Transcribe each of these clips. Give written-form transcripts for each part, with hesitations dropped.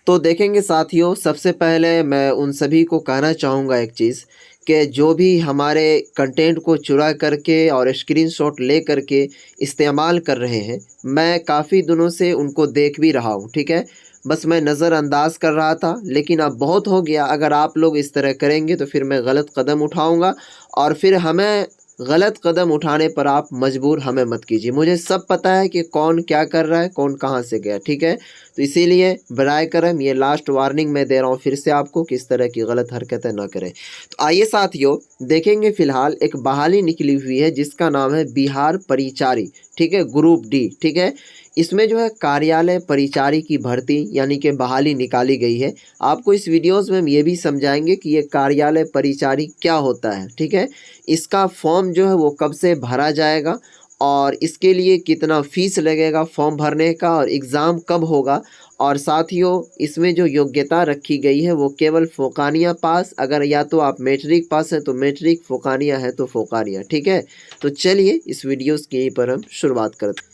तो देखेंगे साथियों, सबसे पहले मैं उन सभी को कहना चाहूँगा एक चीज़ कि जो भी हमारे कंटेंट को चुरा करके और स्क्रीनशॉट ले करके इस्तेमाल कर रहे हैं, मैं काफ़ी दिनों से उनको देख भी रहा हूँ, ठीक है? बस मैं नज़रअंदाज कर रहा था, लेकिन अब बहुत हो गया। अगर आप लोग इस तरह करेंगे तो फिर मैं गलत कदम उठाऊँगा और फिर हमें गलत कदम उठाने पर आप मजबूर हमें मत कीजिए। मुझे सब पता है कि कौन क्या कर रहा है, कौन कहाँ से गया, ठीक है? तो इसीलिए बराए करम ये लास्ट वार्निंग मैं दे रहा हूँ फिर से आपको कि इस तरह की गलत हरकतें ना करें। तो आइए साथियों, देखेंगे फ़िलहाल एक बहाली निकली हुई है जिसका नाम है बिहार परिचारी, ठीक है? ग्रुप डी, ठीक है? इसमें जो है कार्यालय परिचारी की भर्ती यानी कि बहाली निकाली गई है। आपको इस वीडियोज़ में हम ये भी समझाएँगे कि ये कार्यालय परिचारी क्या होता है, ठीक है? इसका फॉर्म जो है वो कब से भरा जाएगा और इसके लिए कितना फ़ीस लगेगा फॉर्म भरने का और एग्ज़ाम कब होगा। और साथियों, इसमें जो योग्यता रखी गई है वो केवल फ़ोकानिया पास, अगर या तो आप मैट्रिक पास हैं तो मैट्रिक, फ़ोकानिया है तो फ़ोकानिया, ठीक है? तो चलिए इस वीडियोज़ की यहीं पर हम शुरुआत करते हैं।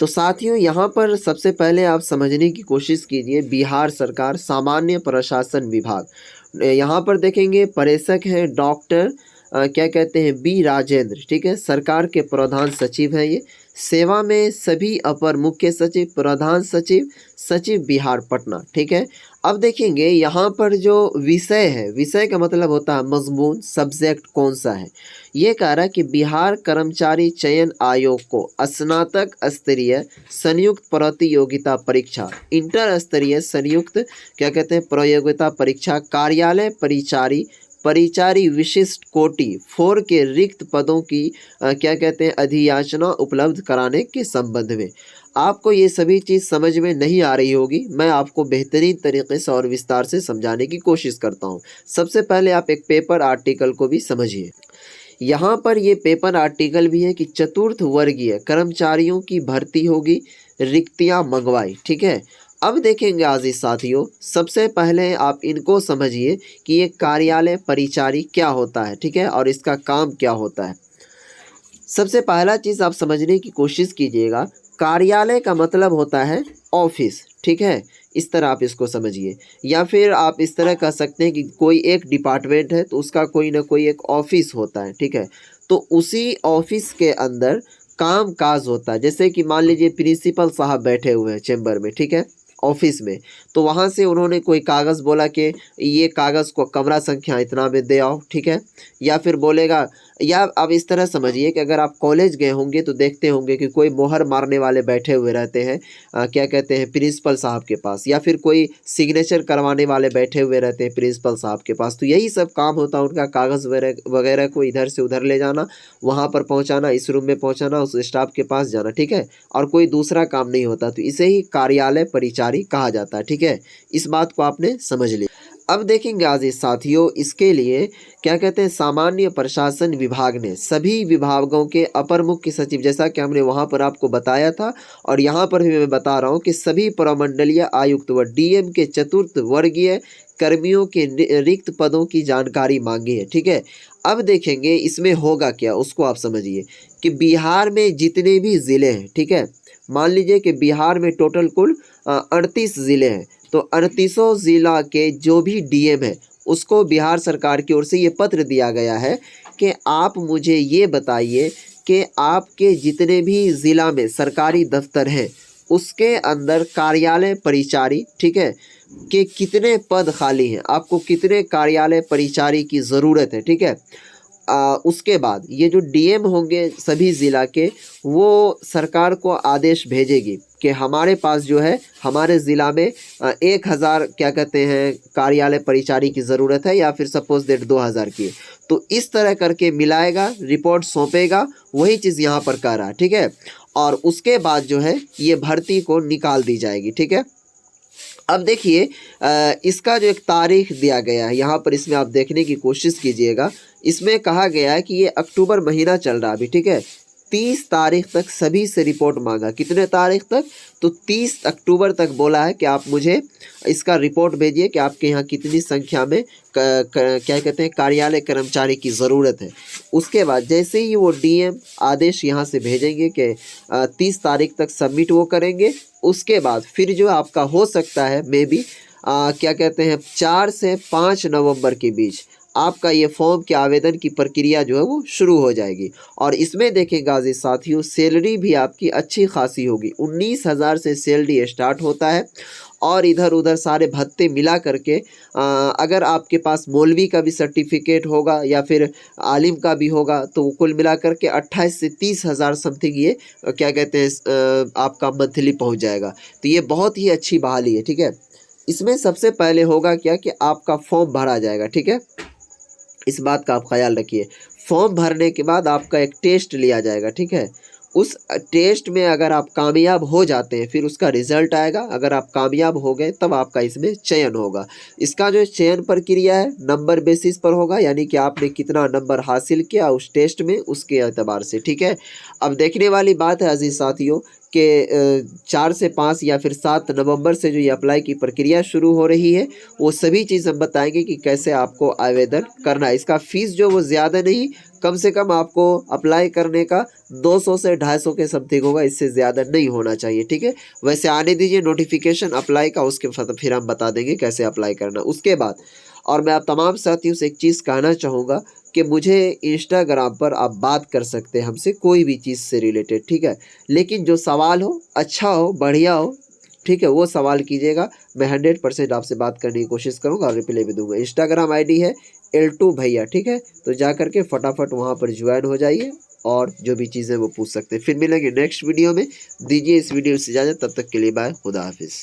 तो साथियों, यहाँ पर सबसे पहले आप समझने की कोशिश कीजिए बिहार सरकार सामान्य प्रशासन विभाग। यहाँ पर देखेंगे प्रेषक हैं डॉक्टर क्या कहते हैं बी राजेंद्र, ठीक है? सरकार के प्रधान सचिव हैं ये। सेवा में सभी अपर मुख्य सचिव, प्रधान सचिव, सचिव बिहार पटना, ठीक है? अब देखेंगे यहाँ पर जो विषय है, विषय का मतलब होता है मज़मून, सब्जेक्ट कौन सा है। ये कह रहा है कि बिहार कर्मचारी चयन आयोग को स्नातक स्तरीय संयुक्त प्रतियोगिता परीक्षा, इंटर स्तरीय संयुक्त क्या कहते हैं प्रतियोगिता परीक्षा, कार्यालय परिचारी, परिचारी विशिष्ट कोटि 4 के रिक्त पदों की क्या कहते हैं अधियाचना उपलब्ध कराने के संबंध में। आपको ये सभी चीज़ समझ में नहीं आ रही होगी, मैं आपको बेहतरीन तरीके से और विस्तार से समझाने की कोशिश करता हूँ। सबसे पहले आप एक पेपर आर्टिकल को भी समझिए। यहाँ पर ये पेपर आर्टिकल भी है कि चतुर्थ वर्गीय कर्मचारियों की भर्ती होगी, रिक्तियाँ मंगवाई, ठीक है? अब देखेंगे आज़ीज़ साथियों, सबसे पहले आप इनको समझिए कि ये कार्यालय परिचारी क्या होता है, ठीक है? और इसका काम क्या होता है। सबसे पहला चीज़ आप समझने की कोशिश कीजिएगा, कार्यालय का मतलब होता है ऑफिस, ठीक है? इस तरह आप इसको समझिए, या फिर आप इस तरह कह सकते हैं कि कोई एक डिपार्टमेंट है तो उसका कोई ना कोई एक ऑफिस होता है, ठीक है? तो उसी ऑफिस के अंदर काम काज होता है। जैसे कि मान लीजिए प्रिंसिपल साहब बैठे हुए हैं चैम्बर में, ठीक है? ऑफिस में, तो वहाँ से उन्होंने कोई कागज़ बोला कि ये कागज़ को कमरा संख्या इतना में दे आओ, ठीक है? या फिर बोलेगा, या आप इस तरह समझिए कि अगर आप कॉलेज गए होंगे तो देखते होंगे कि कोई मोहर मारने वाले बैठे हुए रहते हैं क्या कहते हैं प्रिंसिपल साहब के पास, या फिर कोई सिग्नेचर करवाने वाले बैठे हुए रहते हैं प्रिंसिपल साहब के पास। तो यही सब काम होता है उनका, कागज़ वगैरह वगैरह को इधर से उधर ले जाना, वहाँ पर पहुँचाना, इस रूम में पहुँचाना, उस स्टाफ के पास जाना, ठीक है? और कोई दूसरा काम नहीं होता, तो इसे ही कार्यालय परिचारी कहा जाता है, ठीक है? इस बात को आपने समझ लिया। अब देखेंगे आज़ीज़ साथियों, इसके लिए क्या कहते हैं सामान्य प्रशासन विभाग ने सभी विभागों के अपर मुख्य सचिव, जैसा कि हमने वहाँ पर आपको बताया था और यहाँ पर भी मैं बता रहा हूँ कि सभी प्रमंडलीय आयुक्त व डीएम के चतुर्थ वर्गीय कर्मियों के रिक्त पदों की जानकारी मांगी है, ठीक है? अब देखेंगे इसमें होगा क्या, उसको आप समझिए कि बिहार में जितने भी ज़िले हैं, ठीक है? मान लीजिए कि बिहार में टोटल कुल 38 ज़िले हैं, तो 38 ज़िला के जो भी डीएम है उसको बिहार सरकार की ओर से ये पत्र दिया गया है कि आप मुझे ये बताइए कि आपके जितने भी ज़िला में सरकारी दफ्तर हैं उसके अंदर कार्यालय परिचारी, ठीक है, कि कितने पद खाली हैं, आपको कितने कार्यालय परिचारी की ज़रूरत है, ठीक है? उसके बाद ये जो डीएम होंगे सभी ज़िला के, वो सरकार को आदेश भेजेगी कि हमारे पास जो है हमारे ज़िला में 1000 क्या कहते हैं कार्यालय परिचारी की ज़रूरत है, या फिर सपोज दैट 2000 की। तो इस तरह करके मिलाएगा, रिपोर्ट सौंपेगा, वही चीज़ यहाँ पर कर रहा है, ठीक है? और उसके बाद जो है ये भर्ती को निकाल दी जाएगी, ठीक है? अब देखिए इसका जो एक तारीख दिया गया है यहाँ पर, इसमें आप देखने की कोशिश कीजिएगा। इसमें कहा गया है कि ये अक्टूबर महीना चल रहा है अभी, ठीक है? 30 तारीख तक सभी से रिपोर्ट मांगा। कितने तारीख तक? तो 30 अक्टूबर तक बोला है कि आप मुझे इसका रिपोर्ट भेजिए कि आपके यहाँ कितनी संख्या में क्या कहते हैं कार्यालय कर्मचारी की ज़रूरत है। उसके बाद जैसे ही वो डीएम आदेश यहाँ से भेजेंगे कि 30 तारीख तक सबमिट वो करेंगे, उसके बाद फिर जो आपका हो सकता है मे बी क्या कहते हैं 4 से 5 नवंबर के बीच आपका ये फॉर्म के आवेदन की प्रक्रिया जो है वो शुरू हो जाएगी। और इसमें देखें गाजी साथियों, सैलरी भी आपकी अच्छी खासी होगी। 19,000 से सैलरी स्टार्ट होता है और इधर उधर सारे भत्ते मिला करके अगर आपके पास मौलवी का भी सर्टिफिकेट होगा या फिर आलिम का भी होगा तो कुल मिला करके 28 से 30,000 समथिंग ये क्या कहते हैं आपका मंथली पहुंच जाएगा। तो ये बहुत ही अच्छी बहाली है, ठीक है। इसमें सबसे पहले होगा क्या कि आपका फॉर्म भरा जाएगा, ठीक है। इस बात का आप ख्याल रखिए। फॉर्म भरने के बाद आपका एक टेस्ट लिया जाएगा, ठीक है। उस टेस्ट में अगर आप कामयाब हो जाते हैं फिर उसका रिजल्ट आएगा। अगर आप कामयाब हो गए तब आपका इसमें चयन होगा। इसका जो चयन प्रक्रिया है नंबर बेसिस पर होगा, यानी कि आपने कितना नंबर हासिल किया उस टेस्ट में उसके एतबार से, ठीक है। अब देखने वाली बात है अजीज साथियों कि 4 से 5 या फिर 7 नवंबर से जो ये अप्लाई की प्रक्रिया शुरू हो रही है वो सभी चीज़ हम बताएंगे कि कैसे आपको आवेदन करना है। इसका फ़ीस जो वो ज़्यादा नहीं, कम से कम आपको अप्लाई करने का 200 से 250 के समथिंग होगा, इससे ज़्यादा नहीं होना चाहिए, ठीक है। वैसे आने दीजिए नोटिफिकेशन अप्लाई का, उसके फिर हम बता देंगे कैसे अप्लाई करना उसके बाद। और मैं आप तमाम साथियों से एक चीज़ कहना चाहूँगा कि मुझे इंस्टाग्राम पर आप बात कर सकते हैं हमसे कोई भी चीज़ से रिलेटेड, ठीक है। लेकिन जो सवाल हो अच्छा हो बढ़िया हो, ठीक है, वो सवाल कीजिएगा। मैं 100% आपसे बात करने की कोशिश करूँगा और रिप्लाई भी दूंगा। इंस्टाग्राम आईडी है L2 भैया, ठीक है। तो जा करके फटाफट वहाँ पर ज्वाइन हो जाइए और जो भी चीज़ें वो पूछ सकते हैं। फिर मिलेंगे नेक्स्ट वीडियो में। दीजिए इस वीडियो से इजाज़त, तब तक के लिए बाय, खुदा हाफिज़।